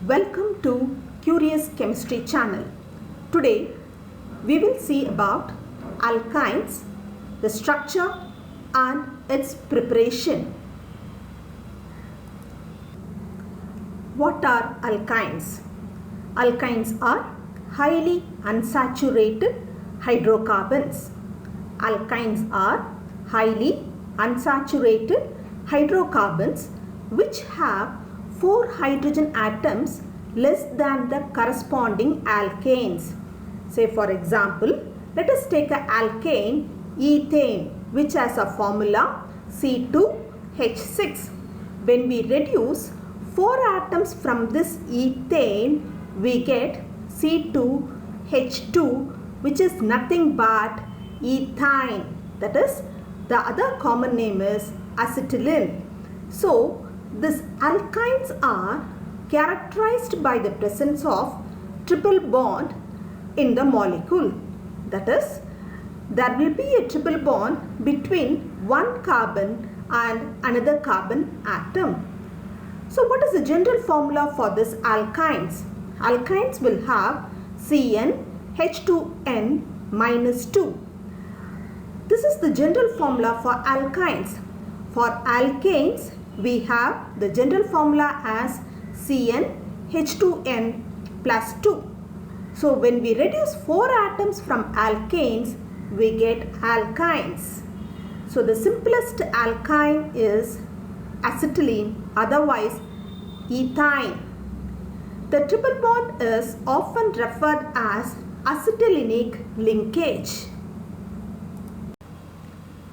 Welcome to Curious Chemistry channel. Today we will see about alkynes, the structure and its preparation. What are alkynes? Alkynes are highly unsaturated hydrocarbons. Alkynes are highly unsaturated hydrocarbons which have 4 hydrogen atoms less than the corresponding alkanes. Say for example, let us take an alkane ethane which has a formula C2H6. When we reduce 4 atoms from this ethane, we get C2H2 which is nothing but ethyne. That is, the other common name is acetylene. So, these alkynes are characterized by the presence of triple bond in the molecule. That is, there will be a triple bond between one carbon and another carbon atom. So, what is the general formula for these alkynes? Alkynes will have CnH2n minus 2. This is the general formula for alkynes. For alkanes, we have the general formula as CnH2n plus 2. So, when we reduce 4 atoms from alkanes, we get alkynes. So, the simplest alkyne is acetylene, otherwise ethyne. The triple bond is often referred as acetylenic linkage.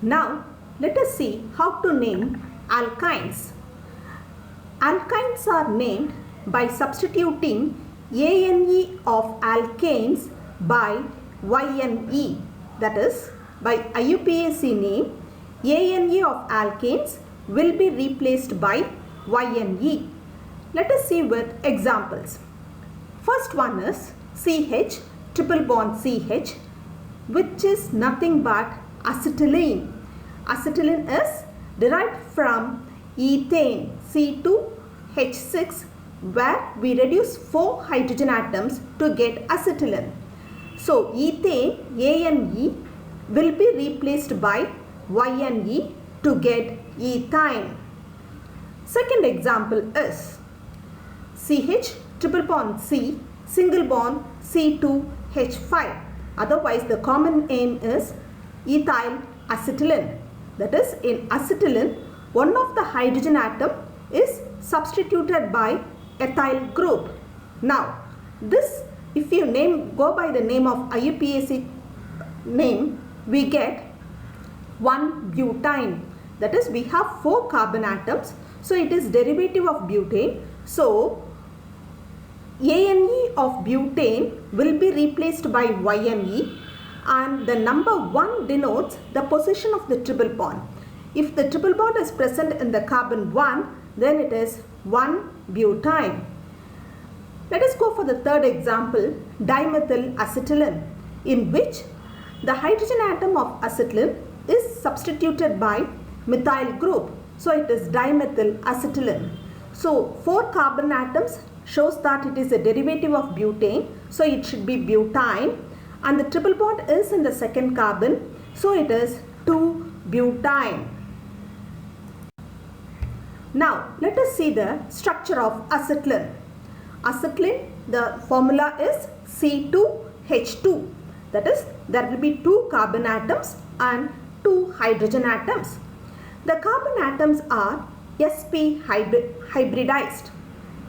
Now, let us see how to name alkynes. Alkynes are named by substituting ANE of alkanes by YNE. That is, by IUPAC name, ANE of alkanes will be replaced by YNE. Let us see with examples. First one is CH, triple bond CH, which is nothing but acetylene. Acetylene is derived from ethane C2H6, where we reduce 4 hydrogen atoms to get acetylene. So, ethane ANE will be replaced by YNE to get ethyne. Second example is CH, triple bond C, single bond C2H5. Otherwise, the common name is ethyl acetylene. That is, in acetylene, one of the hydrogen atom is substituted by ethyl group. Now, this, if you go by the name of IUPAC name, we get 1-butane. That is, we have 4 carbon atoms. So, it is derivative of butane. So, ANE of butane will be replaced by YNE, and the number 1 denotes the position of the triple bond. If the triple bond is present in the carbon 1, then it is 1-butane. Let us go for the third example, dimethyl acetylene, in which the hydrogen atom of acetylene is substituted by methyl group. So, it is dimethyl acetylene. So, 4 carbon atoms shows that it is a derivative of butane. So, it should be butane. And the triple bond is in the second carbon, so it is 2-butane. Now, let us see the structure of acetylene. Acetylene, the formula is C2H2. That is, there will be 2 carbon atoms and 2 hydrogen atoms. The carbon atoms are sp hybridized.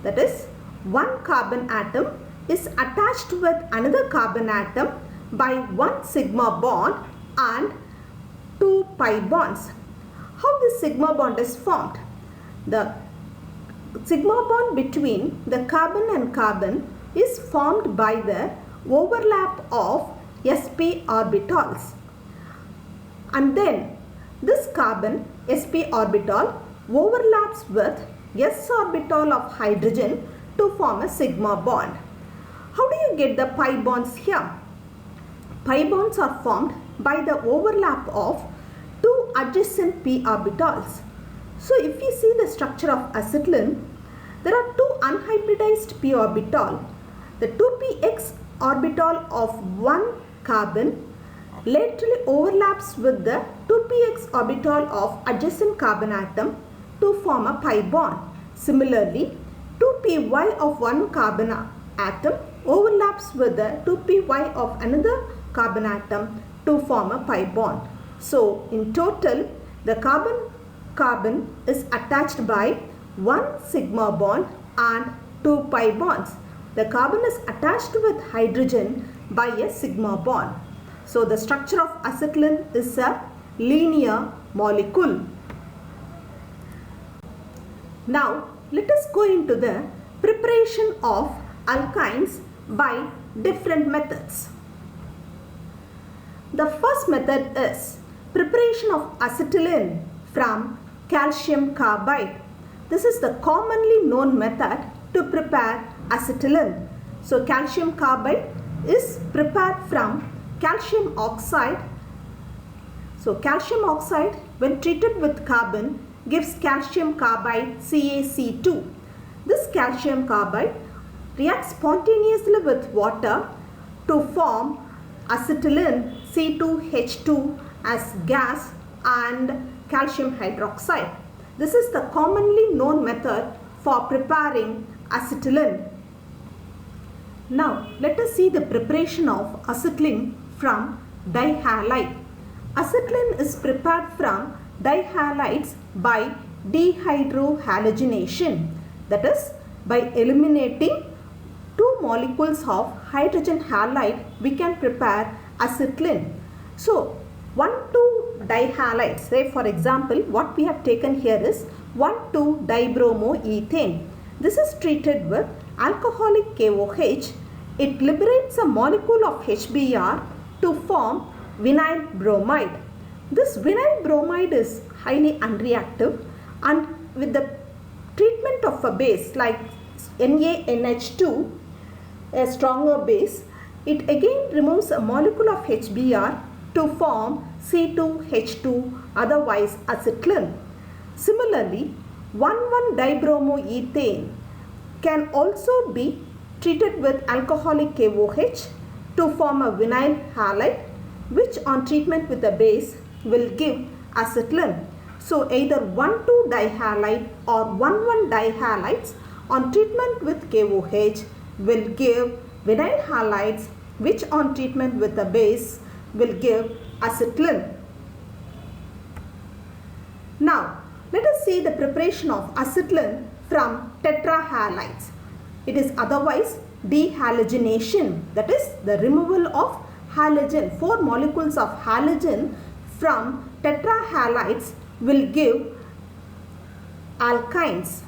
That is, one carbon atom is attached with another carbon atom by 1 sigma bond and 2 pi bonds. How this sigma bond is formed? The sigma bond between the carbon and carbon is formed by the overlap of sp orbitals. And then this carbon sp orbital overlaps with s orbital of hydrogen to form a sigma bond. How do you get the pi bonds here? Pi bonds are formed by the overlap of 2 adjacent p orbitals. So if we see the structure of acetylene, There are two unhybridized p orbital. The 2px orbital of one carbon laterally overlaps with the 2px orbital of adjacent carbon atom to form a pi bond. Similarly, 2py of one carbon atom overlaps with the 2py of another carbon atom to form a pi bond. So, in total, the carbon is attached by one sigma bond and two pi bonds. The carbon is attached with hydrogen by a sigma bond. So, the structure of acetylene is a linear molecule. Now, let us go into the preparation of alkynes by different methods. The first method is preparation of acetylene from calcium carbide. This is the commonly known method to prepare acetylene. So, calcium carbide is prepared from calcium oxide. So, calcium oxide when treated with carbon gives calcium carbide CaC2. This calcium carbide reacts spontaneously with water to form acetylene C2H2 as gas and calcium hydroxide. This is the commonly known method for preparing acetylene. Now, let us see the preparation of acetylene from dihalide. Acetylene is prepared from dihalides by dehydrohalogenation, that is, by eliminating two molecules of hydrogen halide we can prepare acetylene. So, 1,2-dihalides, say for example what we have taken here is 1,2-dibromoethane. This is treated with alcoholic KOH. It liberates a molecule of HBr to form vinyl bromide. This vinyl bromide is highly unreactive, and with the treatment of a base like NaNH2, a stronger base, it again removes a molecule of HBr to form C2H2, otherwise acetylene. Similarly, 1,1-dibromoethane can also be treated with alcoholic KOH to form a vinyl halide, which on treatment with a base will give acetylene. So, either 1,2-dihalide or 1,1-dihalides on treatment with KOH will give vinyl halides, which on treatment with a base will give acetylene. Now, let us see the preparation of acetylene from tetrahalides. It is otherwise dehalogenation, that is the removal of halogen. 4 molecules of halogen from tetrahalides will give alkynes.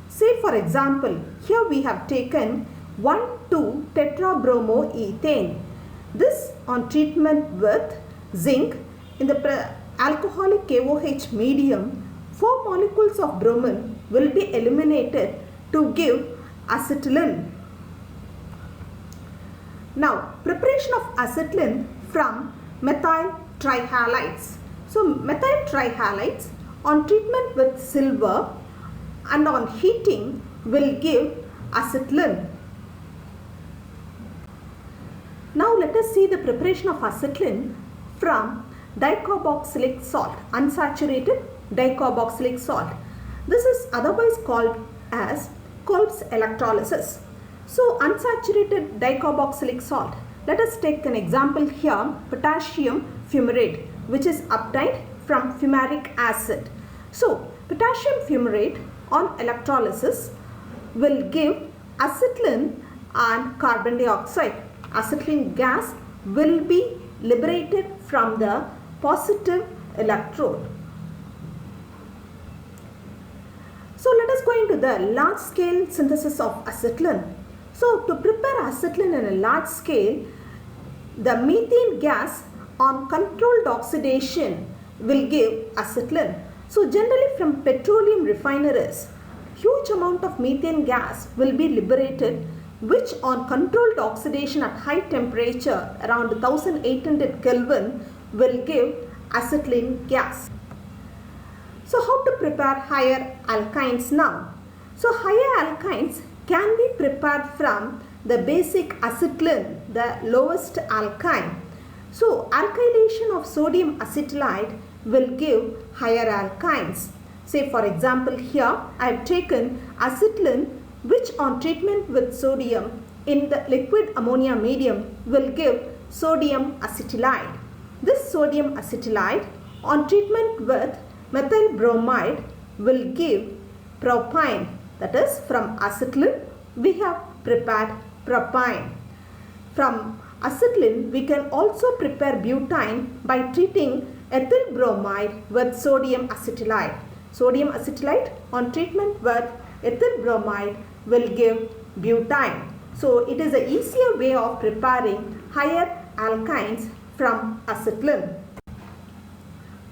Say for example, here we have taken 1,2-tetrabromoethane. This on treatment with zinc in the alcoholic KOH medium, 4 molecules of bromine will be eliminated to give acetylene. Now, preparation of acetylene from methyl trihalides. So, methyl trihalides on treatment with silver and on heating will give acetylene. Now, let us see the preparation of acetylene from dicarboxylic salt, unsaturated dicarboxylic salt. This is otherwise called as Kolb's electrolysis. So, unsaturated dicarboxylic salt. Let us take an example here, potassium fumarate, which is obtained from fumaric acid. So, potassium fumarate on electrolysis will give acetylene and carbon dioxide. Acetylene gas will be liberated from the positive electrode. So, let us go into the large scale synthesis of acetylene. So, to prepare acetylene in a large scale, the methane gas on controlled oxidation will give acetylene. So, generally from petroleum refineries, huge amount of methane gas will be liberated, which on controlled oxidation at high temperature around 1800 Kelvin will give acetylene gas. So, how to prepare higher alkynes now? So higher alkynes can be prepared from the basic acetylene, the lowest alkyne. So alkylation of sodium acetylide will give higher alkynes. Say for example here I have taken acetylene which on treatment with sodium in the liquid ammonia medium will give sodium acetylide. This sodium acetylide on treatment with methyl bromide will give propyne. That is, from acetylene we have prepared propyne. From acetylene we can also prepare butane by treating ethyl bromide with sodium acetylide. Sodium acetylide on treatment with ethyl bromide will give butane. So it is an easier way of preparing higher alkynes from acetylene.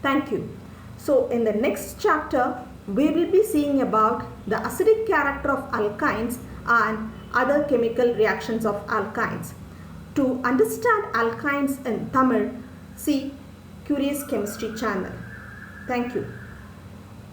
Thank you. So in the next chapter we will be seeing about the acidic character of alkynes and other chemical reactions of alkynes. To understand alkynes in Tamil, see Curious Chemistry channel. Thank you.